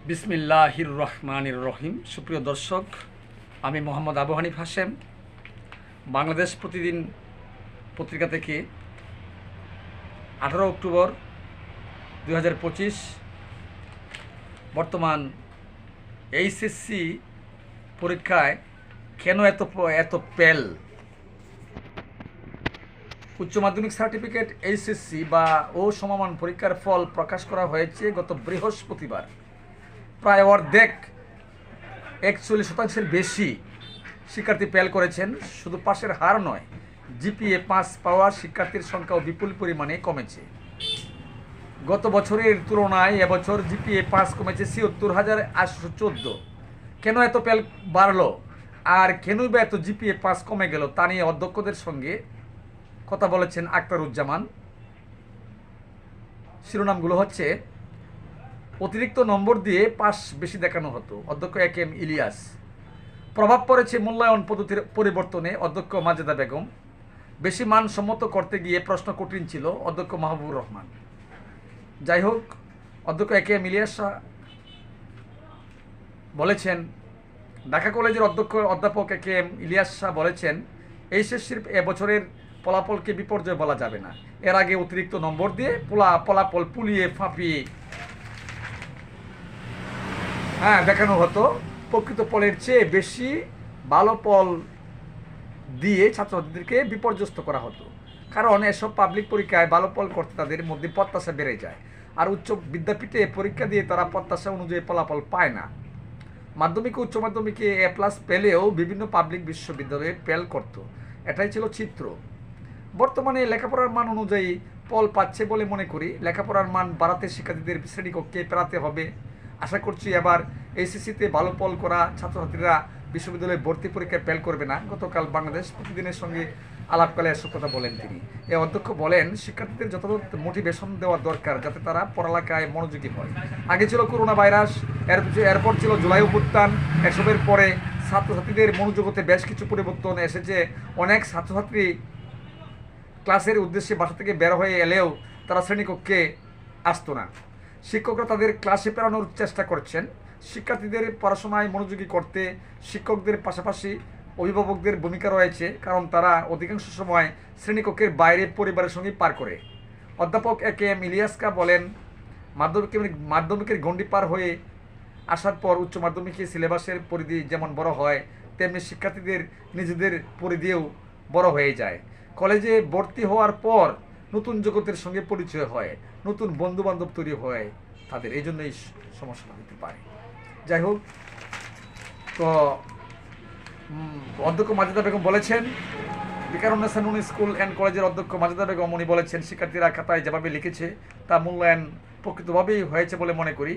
বিসমিল্লাহির রহমানির রহিম। সুপ্রিয় দর্শক, আমি মোহাম্মদ আবু হানিফ হাশেম, বাংলাদেশ প্রতিদিন পত্রিকা থেকে 18 অক্টোবর 2025। বর্তমান এইচএসসি পরীক্ষায় কেন এত পেল? উচ্চ মাধ্যমিক সার্টিফিকেট এইচএসসি বা ও সমমান পরীক্ষার ফল প্রকাশ করা হয়েছে গত বৃহস্পতিবার। প্রায় অর্ধেক 41% বেশি শিক্ষার্থী ফেল করেছেন। শুধু পাশের হার নয়, জিপিএ 5 পাওয়া শিক্ষার্থীর সংখ্যাও বিপুল পরিমাণে কমেছে। গত বছরের তুলনায় এবছর জিপিএ 5 কমেছে ৭৪,৮১৪। কেন এত ফেল বাড়লো আর কেনই বা এত জিপিএ 5 কমে গেল তা নিয়ে অধ্যক্ষদের সঙ্গে কথা বলেছেন আক্তারুজ্জামান। শিরোনামগুলো হচ্ছে: অতিরিক্ত নম্বর দিয়ে পাস বেশি দেখানো হতো, অধ্যক্ষ এ কে এম ইলিয়াস। প্রভাব পড়েছে মূল্যায়ন পদ্ধতির পরিবর্তনে, অধ্যক্ষ মাজেদা বেগম। বেশি মানসম্মত করতে গিয়ে প্রশ্ন কঠিন ছিল, অধ্যক্ষ মাহবুবুর রহমান। যাই হোক, অধ্যক্ষ এ কে এম ইলিয়াস বলেছেন, ঢাকা কলেজের অধ্যাপক এ কে এম ইলিয়াস বলেছেন, এইচএসসির এবছরের ফলাফলকে বিপর্যয় বলা যাবে না। এর আগে অতিরিক্ত নম্বর দিয়ে ফলাফল পুলিয়ে ফাঁপিয়ে দেখানো হতো। প্রকৃত ফলের চেয়ে বেশি ভালো ফল দিয়ে ছাত্রছাত্রীদেরকে বিপর্যস্ত করা হতো। কারণ এসব পাবলিক পরীক্ষায় ভালো ফল করতে তাদের মধ্যে প্রত্যাশা বেড়ে যায়, আর উচ্চ বিদ্যাপীঠে পরীক্ষা দিয়ে তারা প্রত্যাশা অনুযায়ী ফলাফল পায় না। মাধ্যমিক ও উচ্চ মাধ্যমিকে A+ পেলেও বিভিন্ন পাবলিক বিশ্ববিদ্যালয়ে ফেল করত। এটাই ছিল চিত্র। বর্তমানে লেখাপড়ার মান অনুযায়ী ফল পাচ্ছে বলে মনে করি। লেখাপড়ার মান বাড়াতে শিক্ষার্থীদের শ্রেণীকক্ষে পেরাতে হবে। আশা করছি এবার এইচএসসিতে ভালো ফল করা ছাত্রছাত্রীরা বিশ্ববিদ্যালয়ে ভর্তি পরীক্ষায় ফেল করবে না। গতকাল বাংলাদেশ প্রতিদিনের সঙ্গে আলাপকালে এসব কথা বলেন তিনি। এই অধ্যক্ষ বলেন, শিক্ষার্থীদের যথাযথ মোটিভেশন দেওয়া দরকার যাতে তারা পড়ালেখায় মনোযোগী হয়। আগে ছিল করোনা ভাইরাস, এরপর ছিল জুলাই অভ্যুত্থান। এসবের পরে ছাত্রছাত্রীদের মনোযোগতে বেশ কিছু পরিবর্তন এসেছে। অনেক ছাত্রছাত্রী ক্লাসের উদ্দেশ্যে বাসা থেকে বের হয়ে এলেও তারা শ্রেণীকক্ষে আসতো না। শিক্ষকরা তাদের ক্লাসে ফেরানোর চেষ্টা করছেন। শিক্ষার্থীদের পড়াশোনায় মনোযোগী করতে শিক্ষকদের পাশাপাশি অভিভাবকদের ভূমিকা রয়েছে, কারণ তারা অধিকাংশ সময় শ্রেণীকক্ষের বাইরে পরিবারের সঙ্গে পার করে। অধ্যাপক এ কে এম ইলিয়াসকা বলেন, মাধ্যমিকের গণ্ডি পার হয়ে আসার পর উচ্চ মাধ্যমিকের সিলেবাসের পরিধি যেমন বড় হয়, তেমনি শিক্ষার্থীদের নিজেদের পরিধিও বড় হয়ে যায়। কলেজে ভর্তি হওয়ার পর নতুন জগতের সঙ্গে পরিচয় হয়, নতুন বন্ধুবান্ধব তৈরি হয় তাদের, এই জন্যই সমস্যা হতে পারে। যাই হোক, তো অধ্যক্ষ মাজেদা বেগম বলেছেন, বিকারুন্নেসা নূন স্কুল অ্যান্ড কলেজের অধ্যক্ষ মাজেদা বেগম উনি বলেছেন, শিক্ষার্থীরা খাতায় যেভাবে লিখেছে তা মূল্যায়ন প্রকৃতভাবেই হয়েছে বলে মনে করি।